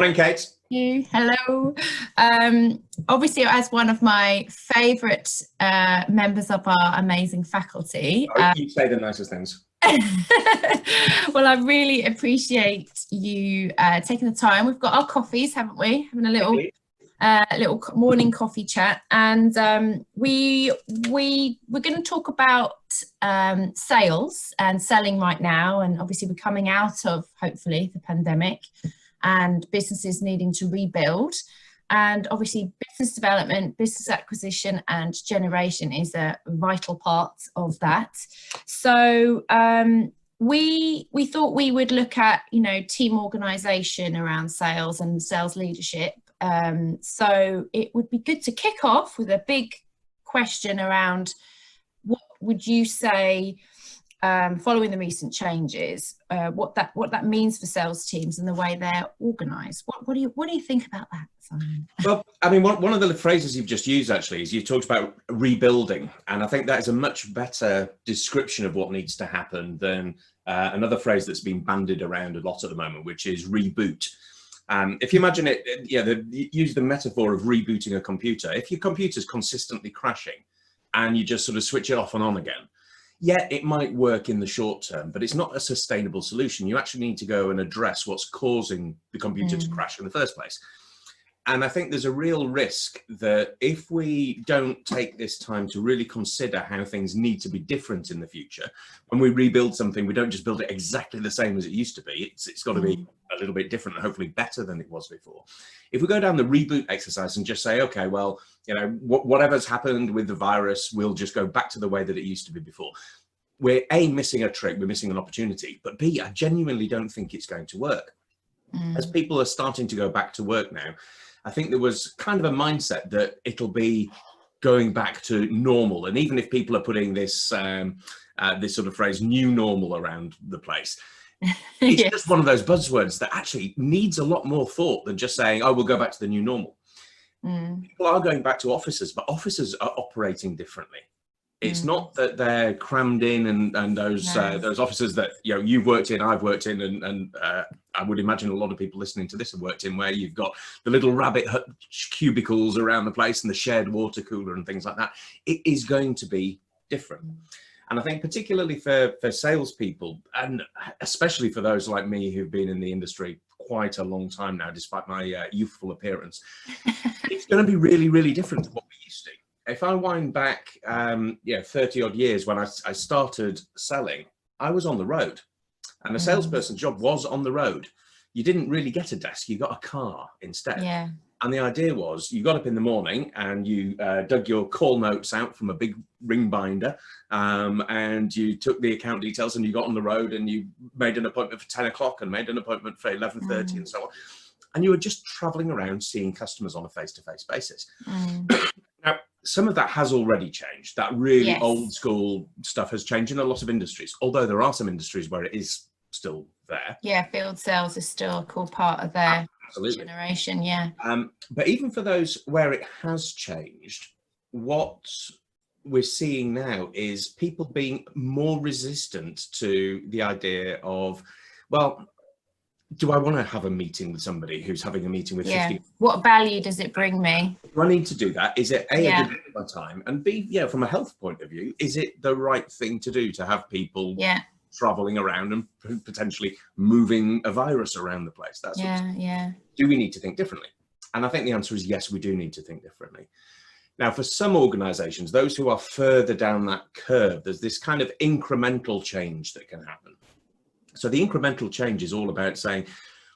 Morning, Kate. You. Hello. Obviously, as one of my favourite members of our amazing faculty. You say the nicest things. Well, I really appreciate you taking the time. We've got our coffees, haven't we? Having a little morning coffee chat, and we're going to talk about sales and selling right now, and obviously we're coming out of, hopefully, the pandemic and businesses needing to rebuild, and obviously business development, business acquisition and generation is a vital part of that. So we thought we would look at, team organisation around sales and sales leadership. So it would be good to kick off with a big question around what would you say, following the recent changes, what that means for sales teams and the way they're organised. What do you think about that, Simon? Well, I mean, one of the phrases you've just used actually is you talked about rebuilding, and I think that is a much better description of what needs to happen than another phrase that's been bandied around a lot at the moment, which is reboot. If you imagine it, use the metaphor of rebooting a computer. If your computer's consistently crashing and you just sort of switch it off and on again, yeah, it might work in the short term, but it's not a sustainable solution. You actually need to go and address what's causing the computer to crash in the first place. And I think there's a real risk that if we don't take this time to really consider how things need to be different in the future, when we rebuild something, we don't just build it exactly the same as it used to be. It's got to be a little bit different and hopefully better than it was before. If we go down the reboot exercise and just say, okay, well, whatever's happened with the virus, we'll just go back to the way that it used to be before. We're A, missing a trick, we're missing an opportunity, but B, I genuinely don't think it's going to work. As people are starting to go back to work now, I think there was kind of a mindset that it'll be going back to normal. And even if people are putting this this sort of phrase, new normal, around the place, it's just one of those buzzwords that actually needs a lot more thought than just saying, oh, we'll go back to the new normal. People are going back to offices, but offices are operating differently. It's not that they're crammed in and those offices that you've worked in, I've worked in, and I would imagine a lot of people listening to this have worked in, where you've got the little rabbit hut cubicles around the place and the shared water cooler and things like that. It is going to be different. And I think particularly for salespeople, and especially for those like me who've been in the industry quite a long time now, despite my youthful appearance, it's going to be really, really different to what we used to. If I wind back, 30 odd years when I started selling, I was on the road, and a salesperson's job was on the road. You didn't really get a desk, you got a car instead. Yeah. And the idea was you got up in the morning and you dug your call notes out from a big ring binder, and you took the account details and you got on the road and you made an appointment for 10 o'clock and made an appointment for 11:30 and so on. And you were just traveling around seeing customers on a face-to-face basis. Now, some of that has already changed. That really old school stuff has changed in a lot of industries, although there are some industries where it is still there. Yeah, field sales is still a cool part of their generation, but even for those where it has changed, what we're seeing now is people being more resistant to the idea of, well, do I want to have a meeting with somebody who's having a meeting with 50? What value does it bring me? Do I need to do that? Is it A, a good use of my time? And B, from a health point of view, is it the right thing to do to have people traveling around and potentially moving a virus around the place? That's Do we need to think differently? And I think the answer is yes, we do need to think differently. Now, for some organizations, those who are further down that curve, there's this kind of incremental change that can happen. So the incremental change is all about saying,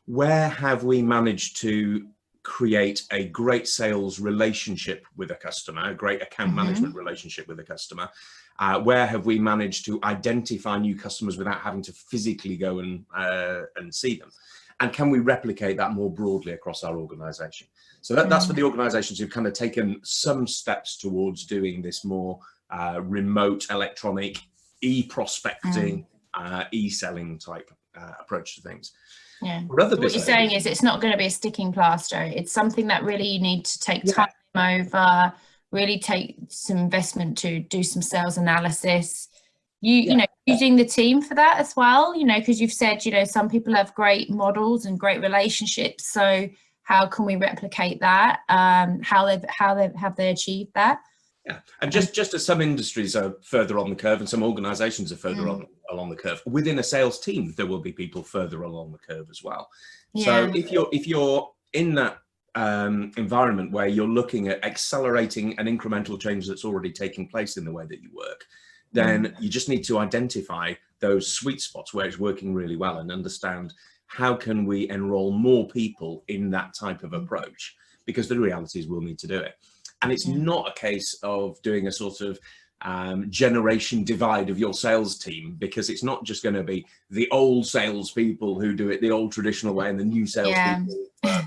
where have we managed to create a great sales relationship with a customer, a great account management relationship with a customer? Where have we managed to identify new customers without having to physically go and see them? And can we replicate that more broadly across our organization? So that's for the organizations who've kind of taken some steps towards doing this more remote, electronic, e-prospecting, e-selling type approach to things. What you're saying is it's not going to be a sticking plaster. It's something that really you need to take time over, really take some investment to do some sales analysis, you know, using the team for that as well, you know, because you've said, you know, some people have great models and great relationships. So how can we replicate that? How have they achieved that? Yeah, and just as some industries are further on the curve and some organizations are further along the curve, within a sales team there will be people further along the curve as well. So if you're in that environment where you're looking at accelerating an incremental change that's already taking place in the way that you work, then you just need to identify those sweet spots where it's working really well and understand how can we enroll more people in that type of approach, because the reality is we'll need to do it. And it's not a case of doing a sort of generation divide of your sales team, because it's not just going to be the old salespeople who do it the old traditional way and the new salespeople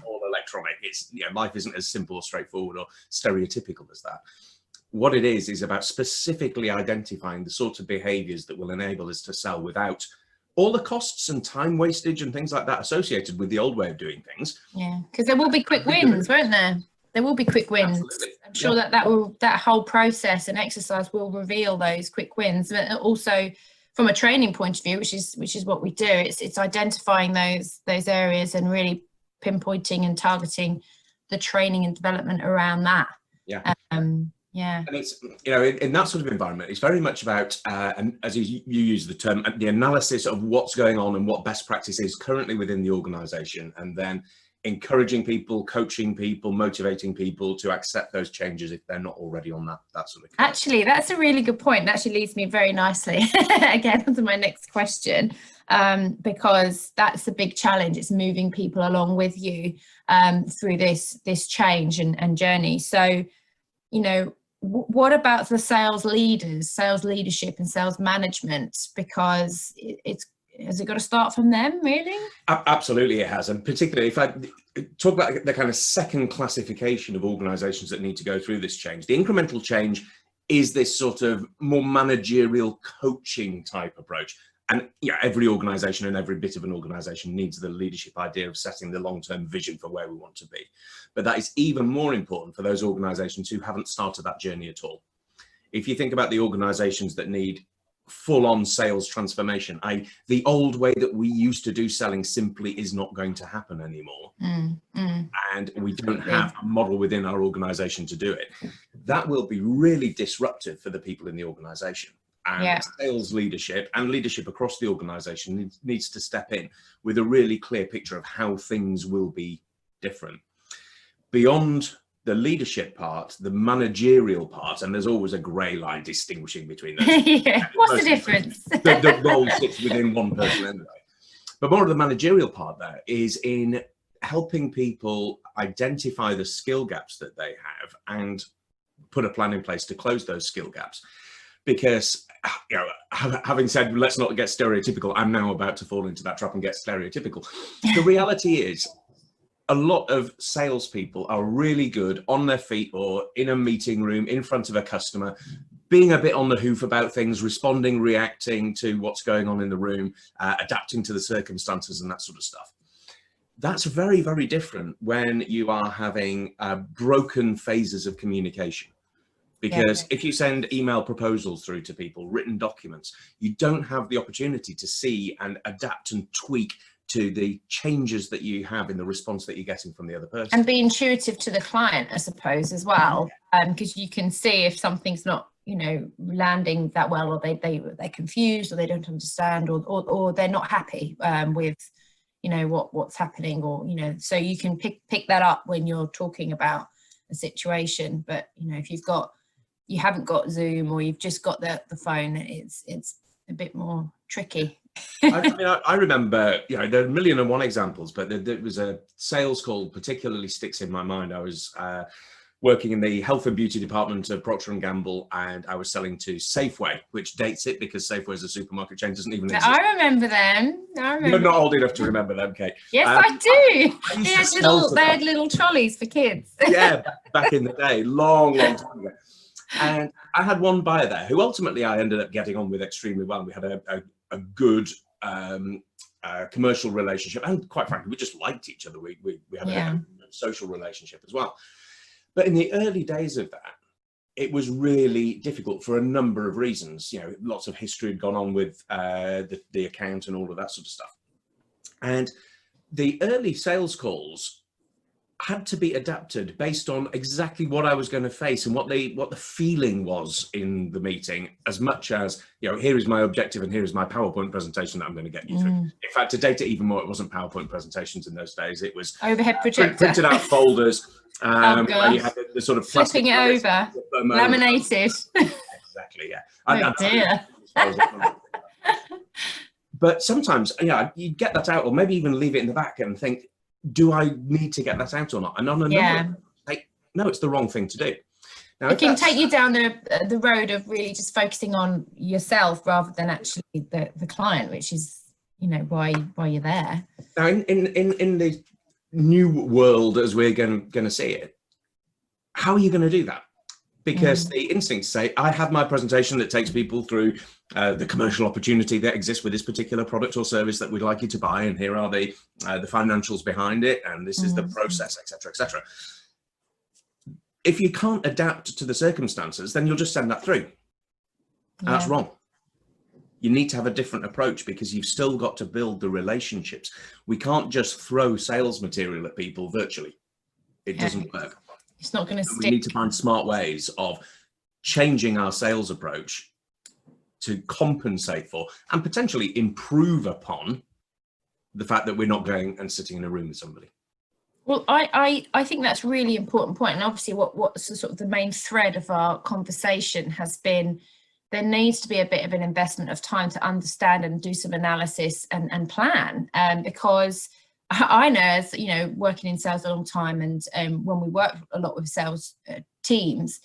all electronic. It's, you know, life isn't as simple or straightforward or stereotypical as that. What it is about specifically identifying the sorts of behaviors that will enable us to sell without all the costs and time wastage and things like that associated with the old way of doing things. Yeah, because there will be quick wins, won't there? There will be quick wins. Absolutely. I'm sure that whole process and exercise will reveal those quick wins. But also from a training point of view, which is what we do, it's identifying those areas and really pinpointing and targeting the training and development around that. Yeah. Yeah. And it's, you know, in that sort of environment, it's very much about, and as you use the term, the analysis of what's going on and what best practice is currently within the organization, and then encouraging people, coaching people, motivating people to accept those changes if they're not already on that sort of curve. Actually, that's a really good point. It actually leads me very nicely again onto my next question, because that's a big challenge. It's moving people along with you through this change and journey. So, you know, what about the sales leaders, sales leadership and sales management? Because has it got to start from them, really? Absolutely it has. And particularly if I talk about the kind of second classification of organizations that need to go through this change, the incremental change is this sort of more managerial coaching type approach. And yeah, every organization and every bit of an organization needs the leadership idea of setting the long-term vision for where we want to be. But that is even more important for those organizations who haven't started that journey at all. If you think about the organizations that need full-on sales transformation, the old way that we used to do selling simply is not going to happen anymore. And we don't have a model within our organization to do it. That will be really disruptive for the people in the organization. And sales leadership and leadership across the organization needs to step in with a really clear picture of how things will be different. Beyond the leadership part, the managerial part, and there's always a grey line distinguishing between those. What's the difference? The role sits within one person anyway. But more of the managerial part there is in helping people identify the skill gaps that they have and put a plan in place to close those skill gaps. Because, you know, having said, let's not get stereotypical, I'm now about to fall into that trap and get stereotypical. The reality is, a lot of salespeople are really good on their feet or in a meeting room in front of a customer, being a bit on the hoof about things, responding, reacting to what's going on in the room, adapting to the circumstances and that sort of stuff. That's very, very different when you are having broken phases of communication. Because if you send email proposals through to people, written documents, you don't have the opportunity to see and adapt and tweak to the changes that you have in the response that you're getting from the other person. And be intuitive to the client, I suppose, as well, because you can see if something's not, you know, landing that well, or they're confused, or they don't understand, or they're not happy with, you know, what's happening, or, you know, so you can pick that up when you're talking about a situation. But, you know, if you haven't got Zoom, or you've just got the phone, it's a bit more tricky. I remember, you know, there are 1,000,001 examples, but there was a sales call particularly sticks in my mind. I was working in the health and beauty department of Procter & Gamble, and I was selling to Safeway, which dates it because Safeway is a supermarket chain, doesn't even exist. I remember them. You're not old enough to remember them, Kate. Yes, I do. They had little trolleys for kids. Yeah, back in the day, long time ago. And I had one buyer there who ultimately I ended up getting on with extremely well. We had a good commercial relationship, and quite frankly, we just liked each other. We had a social relationship as well. But in the early days of that, it was really difficult for a number of reasons. You know, lots of history had gone on with the account and all of that sort of stuff. And the early sales calls had to be adapted based on exactly what I was going to face and what the feeling was in the meeting, as much as, you know, here is my objective and here is my PowerPoint presentation that I'm going to get you through. In fact, to date it even more, it wasn't PowerPoint presentations in those days. It was overhead projector, printed out folders. Oh God. You had the sort of flipping it over, laminated. Exactly, yeah. Oh dear. But sometimes, yeah, you get that out, or maybe even leave it in the back and think, do I need to get that out or not? And on a number, no, it's the wrong thing to do. Now, it can take you down the road of really just focusing on yourself rather than actually the client, which is, you know, why you're there. Now, in the new world as we're going to see it, how are you going to do that? Because the instincts say, I have my presentation that takes people through the commercial opportunity that exists with this particular product or service that we'd like you to buy, and here are the financials behind it, and this is the process, etc., etc. If you can't adapt to the circumstances, then you'll just send that through. That's wrong. You need to have a different approach, because you've still got to build the relationships. We can't just throw sales material at people virtually. It doesn't work. It's not going to stick. We need to find smart ways of changing our sales approach to compensate for and potentially improve upon the fact that we're not going and sitting in a room with somebody. Well, I think that's a really important point. And obviously what's the sort of the main thread of our conversation has been, there needs to be a bit of an investment of time to understand and do some analysis and plan, because I know, as you know, working in sales a long time, and when we work a lot with sales teams,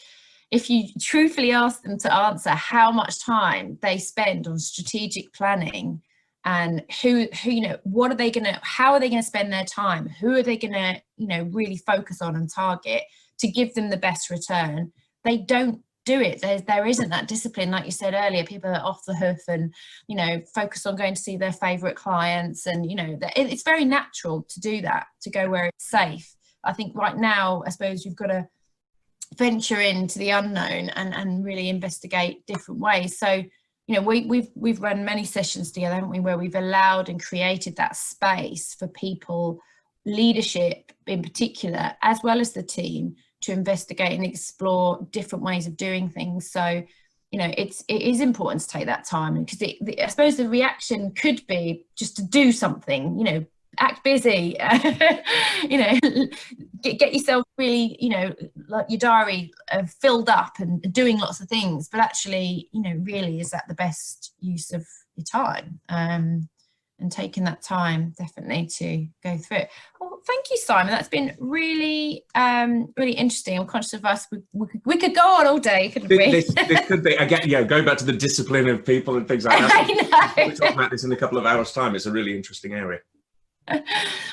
if you truthfully ask them to answer how much time they spend on strategic planning and who you know, how are they going to spend their time, who are they going to, you know, really focus on and target to give them the best return, they don't do it. There isn't that discipline, like you said earlier. People are off the hoof and, you know, focus on going to see their favorite clients, and you know, it's very natural to do that, to go where it's safe. I think right now, I suppose you've got to venture into the unknown and really investigate different ways. So, you know, we've run many sessions together, haven't we, where we've allowed and created that space for people, leadership in particular, as well as the team, to investigate and explore different ways of doing things. So, you know, it is important to take that time, because I suppose the reaction could be just to do something, you know, act busy, you know, get yourself really, you know, like your diary filled up and doing lots of things. But actually, you know, really, is that the best use of your time? And taking that time definitely to go through it. Well, thank you, Simon. That's been really, really interesting. I'm conscious of us. We could go on all day, couldn't we? This could be, again, yeah, go back to the discipline of people and things like that. I know. We'll talk about this in a couple of hours' time. It's a really interesting area.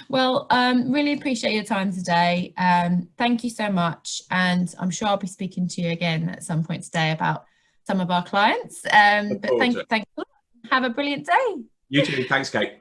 Well, really appreciate your time today. Thank you so much. And I'm sure I'll be speaking to you again at some point today about some of our clients. But thank you. Have a brilliant day. You too. Thanks, Kate.